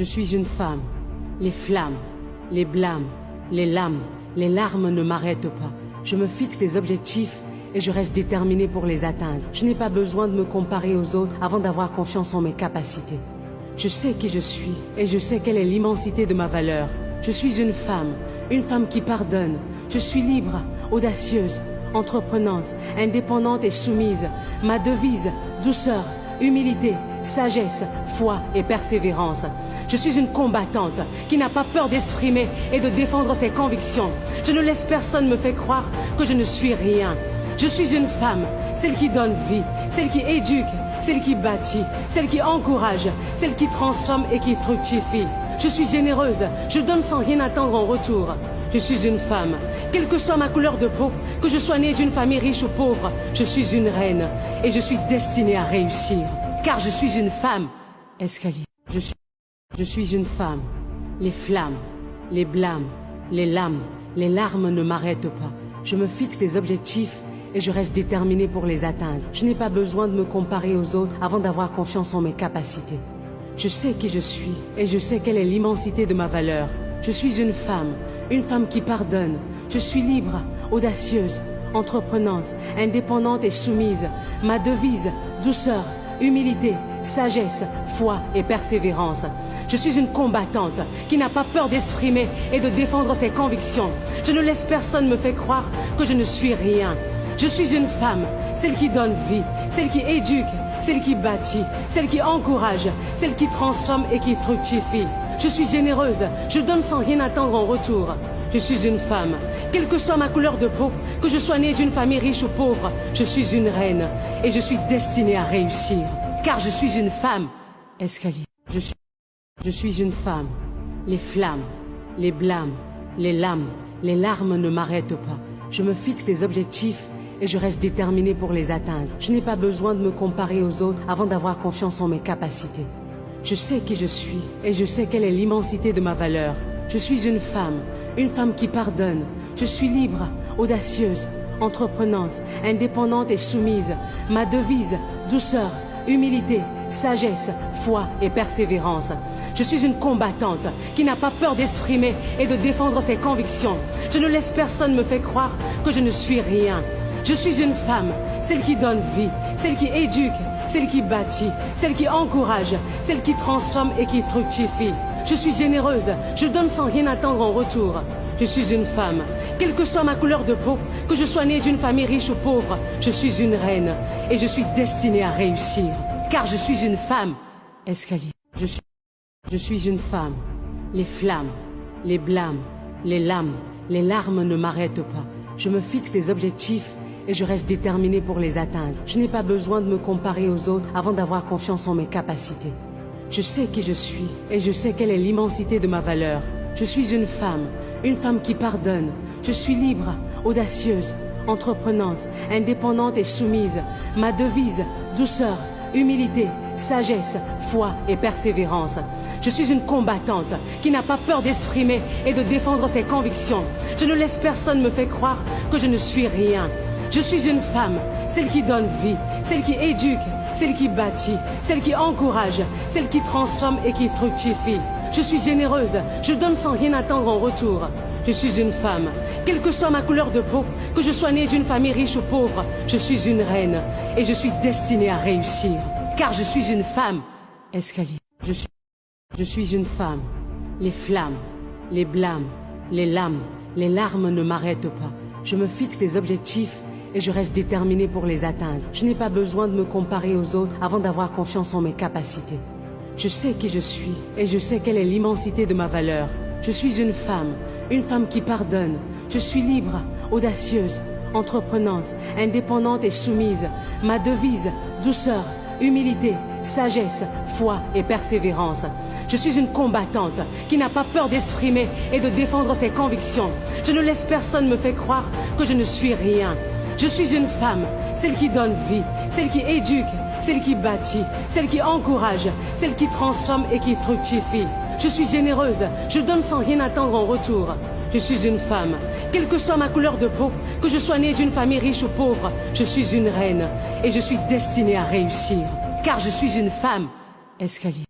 Je suis une femme. Les flammes, les blâmes, les lames, les larmes ne m'arrêtent pas. Je me fixe des objectifs et je reste déterminée pour les atteindre. Je n'ai pas besoin de me comparer aux autres avant d'avoir confiance en mes capacités. Je sais qui je suis et je sais quelle est l'immensité de ma valeur. Je suis une femme qui pardonne. Je suis libre, audacieuse, entreprenante, indépendante et soumise. Ma devise, douceur, humilité, sagesse, foi et persévérance. Je suis une combattante qui n'a pas peur d'exprimer et de défendre ses convictions. Je ne laisse personne me faire croire que je ne suis rien. Je suis une femme, celle qui donne vie, celle qui éduque, celle qui bâtit, celle qui encourage, celle qui transforme et qui fructifie. Je suis généreuse, je donne sans rien attendre en retour. Je suis une femme, quelle que soit ma couleur de peau, que je sois née d'une famille riche ou pauvre, je suis une reine et je suis destinée à réussir. Car je suis une femme. Escalier. Je suis une femme. Les flammes, les blâmes, les lames, les larmes ne m'arrêtent pas. Je me fixe des objectifs et je reste déterminée pour les atteindre. Je n'ai pas besoin de me comparer aux autres avant d'avoir confiance en mes capacités. Je sais qui je suis et je sais quelle est l'immensité de ma valeur. Je suis une femme qui pardonne. Je suis libre, audacieuse, entreprenante, indépendante et soumise. Ma devise, douceur, humilité, sagesse, foi et persévérance. Je suis une combattante qui n'a pas peur d'exprimer et de défendre ses convictions. Je ne laisse personne me faire croire que je ne suis rien. Je suis une femme, celle qui donne vie, celle qui éduque, celle qui bâtit, celle qui encourage, celle qui transforme et qui fructifie. Je suis généreuse, je donne sans rien attendre en retour. Je suis une femme, quelle que soit ma couleur de peau, que je sois née d'une famille riche ou pauvre, je suis une reine et je suis destinée à réussir. Car je suis une femme. Escalier. Je suis une femme. Les flammes, les blâmes, les lames, les larmes ne m'arrêtent pas. Je me fixe des objectifs et je reste déterminée pour les atteindre. Je n'ai pas besoin de me comparer aux autres avant d'avoir confiance en mes capacités. Je sais qui je suis et je sais quelle est l'immensité de ma valeur. Je suis une femme qui pardonne. Je suis libre, audacieuse, entreprenante, indépendante et soumise. Ma devise, douceur, humilité, sagesse, foi et persévérance. Je suis une combattante qui n'a pas peur d'exprimer et de défendre ses convictions. Je ne laisse personne me faire croire que je ne suis rien. Je suis une femme, celle qui donne vie, celle qui éduque, celle qui bâtit, celle qui encourage, celle qui transforme et qui fructifie. Je suis généreuse, je donne sans rien attendre en retour. Je suis une femme, quelle que soit ma couleur de peau, que je sois née d'une famille riche ou pauvre, je suis une reine et je suis destinée à réussir. Car je suis une femme. Escalier. Je suis une femme. Les flammes, les blâmes, les lames, les larmes ne m'arrêtent pas. Je me fixe des objectifs et je reste déterminée pour les atteindre. Je n'ai pas besoin de me comparer aux autres avant d'avoir confiance en mes capacités. Je sais qui je suis et je sais quelle est l'immensité de ma valeur. Je suis une femme qui pardonne. Je suis libre, audacieuse, entreprenante, indépendante et soumise. Ma devise, douceur, humilité, sagesse, foi et persévérance. Je suis une combattante qui n'a pas peur d'exprimer et de défendre ses convictions. Je ne laisse personne me faire croire que je ne suis rien. Je suis une femme, celle qui donne vie, celle qui éduque, celle qui bâtit, celle qui encourage, celle qui transforme et qui fructifie. Je suis généreuse, je donne sans rien attendre en retour. Je suis une femme, quelle que soit ma couleur de peau, que je sois née d'une famille riche ou pauvre, je suis une reine et je suis destinée à réussir. Car je suis une femme. Escalier. Je suis une femme. Les flammes, les blâmes, les lames, les larmes ne m'arrêtent pas. Je me fixe des objectifs et je reste déterminée pour les atteindre. Je n'ai pas besoin de me comparer aux autres avant d'avoir confiance en mes capacités. Je sais qui je suis et je sais quelle est l'immensité de ma valeur. Je suis une femme qui pardonne. Je suis libre, audacieuse, entreprenante, indépendante et soumise. Ma devise, douceur, humilité, sagesse, foi et persévérance. Je suis une combattante qui n'a pas peur d'exprimer et de défendre ses convictions. Je ne laisse personne me faire croire que je ne suis rien. Je suis une femme, celle qui donne vie, celle qui éduque, celle qui bâtit, celle qui encourage, celle qui transforme et qui fructifie. Je suis généreuse, je donne sans rien attendre en retour. Je suis une femme, quelle que soit ma couleur de peau, que je sois née d'une famille riche ou pauvre, je suis une reine et je suis destinée à réussir. Car je suis une femme. Escalier.